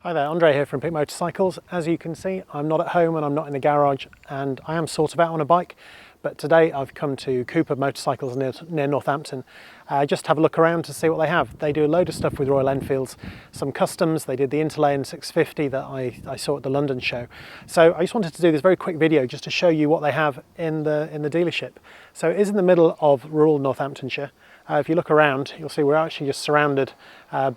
Hi there, Andre here from Pick Motorcycles. As you can see, I'm not at home and I'm not in the garage, and I am sort of out on a bike, but today I've come to Cooperb Motorcycles near Northampton just to have a look around to see what they have. They do a load of stuff with Royal Enfields, some customs. They did the Interlane 650 that I saw at the London show. So I just wanted to do this very quick video just to show you what they have in the dealership. So it is in the middle of rural Northamptonshire. If you look around, you'll see we're actually just surrounded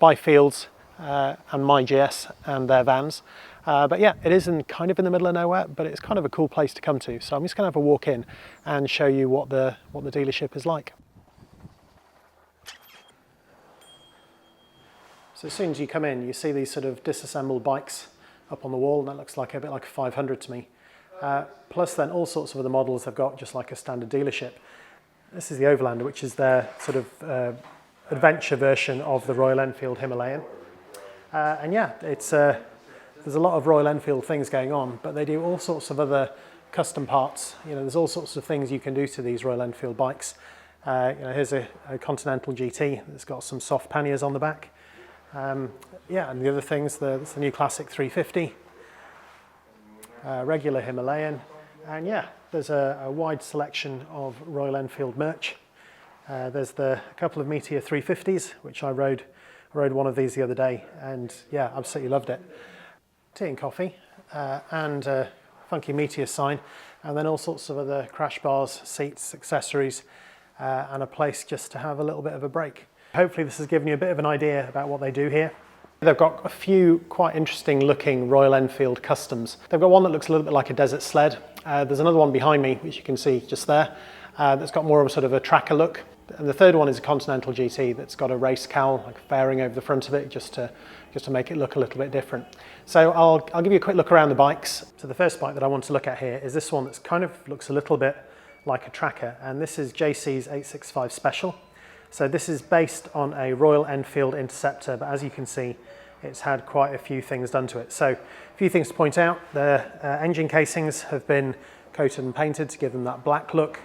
by fields and my GS and their vans. But yeah, it is kind of in the middle of nowhere, but it's kind of a cool place to come to. So I'm just going to have a walk in and show you what the dealership is like. So as soon as you come in, you see these sort of disassembled bikes up on the wall, and that looks like a bit like a 500 to me. Plus then all sorts of other models they've got just like a standard dealership. This is the Overlander, which is their sort of adventure version of the Royal Enfield Himalayan. And yeah, it's there's a lot of Royal Enfield things going on, but they do all sorts of other custom parts. You know, there's all sorts of things you can do to these Royal Enfield bikes. You know, here's a Continental GT that's got some soft panniers on the back. Yeah, and the other things, it's the new classic 350, regular Himalayan, and yeah, there's a wide selection of Royal Enfield merch. There's a couple of Meteor 350s, which I rode one of these the other day, and yeah, absolutely loved it. Tea and coffee, and a funky Meteor sign, and then all sorts of other crash bars, seats, accessories, and a place just to have a little bit of a break. Hopefully this has given you a bit of an idea about what they do here. They've got a few quite interesting looking Royal Enfield customs. They've got one that looks a little bit like a desert sled. There's another one behind me, which you can see just there, that's got more of a sort of a tracker look. And the third one is a Continental GT that's got a race cowl, like fairing over the front of it, just to make it look a little bit different. So I'll give you a quick look around the bikes. So the first bike that I want to look at here is this one that's kind of looks a little bit like a tracker, and this is JC's 865 Special. So this is based on a Royal Enfield Interceptor, but as you can see, it's had quite a few things done to it. So a few things to point out: the engine casings have been coated and painted to give them that black look.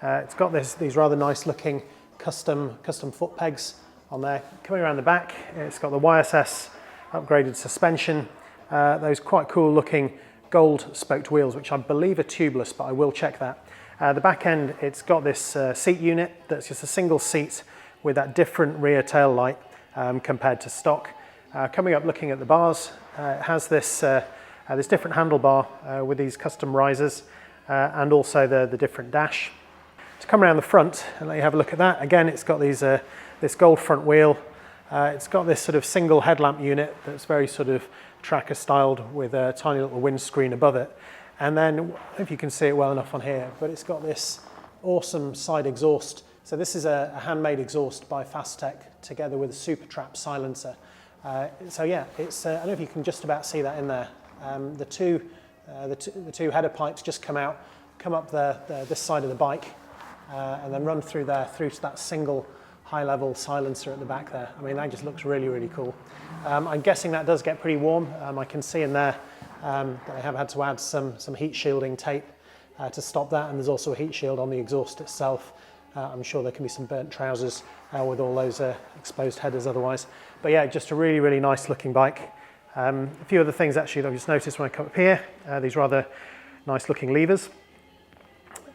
It's got these rather nice looking custom foot pegs on there. Coming around the back, it's got the YSS upgraded suspension, those quite cool looking gold spoked wheels, which I believe are tubeless, but I will check that. The back end, it's got this seat unit that's just a single seat with that different rear tail light compared to stock. Coming up, looking at the bars, it has this different handlebar with these custom risers and also the different dash. To come around the front and let you have a look at that, again, it's got this gold front wheel. It's got this sort of single headlamp unit that's very sort of tracker styled with a tiny little windscreen above it. And then, I don't know if you can see it well enough on here, but it's got this awesome side exhaust. So this is a handmade exhaust by Fastech together with a Super Trap silencer. So yeah, it's I don't know if you can just about see that in there. The two header pipes just come up this side of the bike, and then run through to that single high-level silencer at the back there. I mean, that just looks really, really cool. I'm guessing that does get pretty warm. I can see in there that they have had to add some heat shielding tape to stop that, and there's also a heat shield on the exhaust itself. I'm sure there can be some burnt trousers with all those exposed headers otherwise. But yeah, just a really, really nice looking bike. A few other things actually that I've just noticed when I come up here, these rather nice looking levers.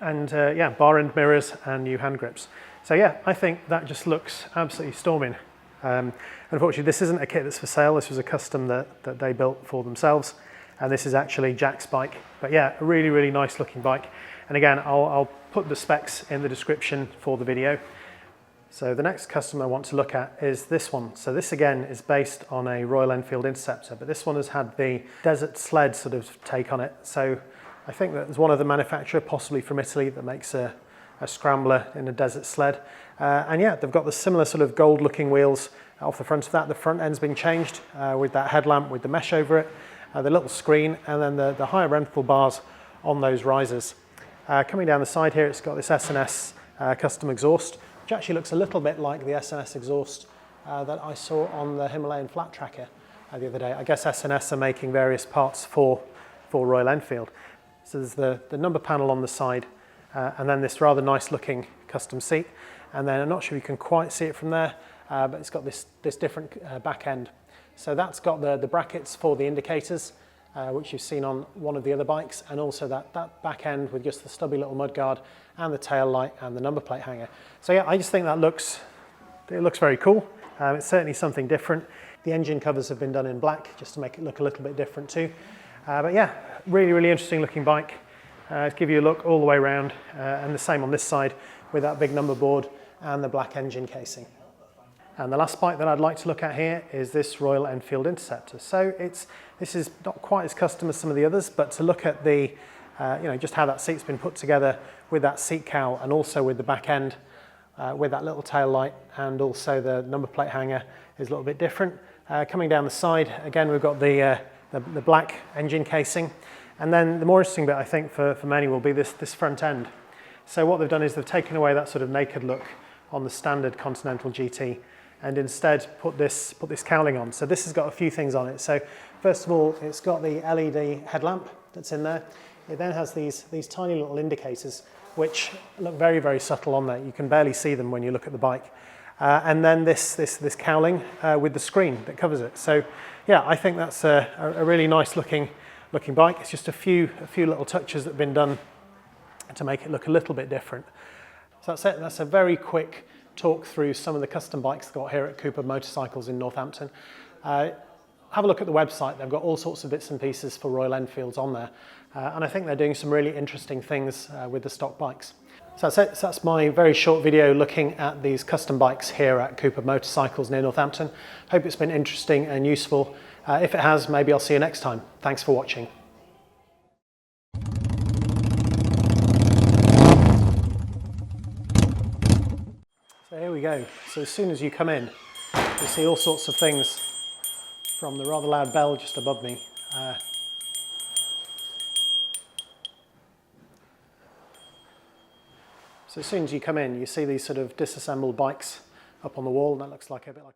And yeah, bar end mirrors and new hand grips. So yeah, I think that just looks absolutely storming. Unfortunately, this isn't a kit that's for sale. This was a custom that they built for themselves. And this is actually Jack's bike. But yeah, a really, really nice looking bike. And again, I'll put the specs in the description for the video. So the next custom I want to look at is this one. So this again is based on a Royal Enfield Interceptor, but this one has had the desert sled sort of take on it. So I think that there's one other manufacturer, possibly from Italy, that makes a scrambler in a desert sled. And yeah, they've got the similar sort of gold looking wheels off the front of that. The front end's been changed with that headlamp with the mesh over it, the little screen, and then the higher rental bars on those risers. Coming down the side here, it's got this S&S custom exhaust, which actually looks a little bit like the S&S exhaust that I saw on the Himalayan flat tracker the other day. I guess S&S are making various parts for Royal Enfield. So there's the number panel on the side, and then this rather nice looking custom seat. And then I'm not sure you can quite see it from there, but it's got this different back end. So that's got the brackets for the indicators, which you've seen on one of the other bikes, and also that back end with just the stubby little mudguard and the tail light and the number plate hanger. So yeah, I just think that looks very cool. It's certainly something different. The engine covers have been done in black just to make it look a little bit different too. But yeah, really interesting looking bike. To give you a look all the way around, and the same on this side with that big number board and the black engine casing. And the last bike that I'd like to look at here is this Royal Enfield Interceptor. So this is not quite as custom as some of the others, but to look at the, just how that seat's been put together with that seat cowl and also with the back end, with that little tail light and also the number plate hanger is a little bit different. Coming down the side, again, we've got the black engine casing. And then the more interesting bit, I think, for many will be this front end. So what they've done is they've taken away that sort of naked look on the standard Continental GT and instead put this cowling on. So this has got a few things on it. So first of all, it's got the LED headlamp that's in there. It then has these tiny little indicators which look very subtle on there. You can barely see them when you look at the bike. And then this cowling with the screen that covers it. So yeah, I think that's a really nice looking bike. It's just a few little touches that have been done to make it look a little bit different. So that's it. That's a very quick talk through some of the custom bikes they've got here at Cooperb Motorcycles in Northampton. Have a look at the website. They've got all sorts of bits and pieces for Royal Enfields on there. And I think they're doing some really interesting things with the stock bikes. So that's it. So that's my very short video looking at these custom bikes here at Cooperb Motorcycles near Northampton. Hope it's been interesting and useful. If it has, maybe I'll see you next time. Thanks for watching. So here we go. So as soon as you come in, you see all sorts of things, from the rather loud bell just above me. So as soon as you come in, you see these sort of disassembled bikes up on the wall, and that looks like a bit like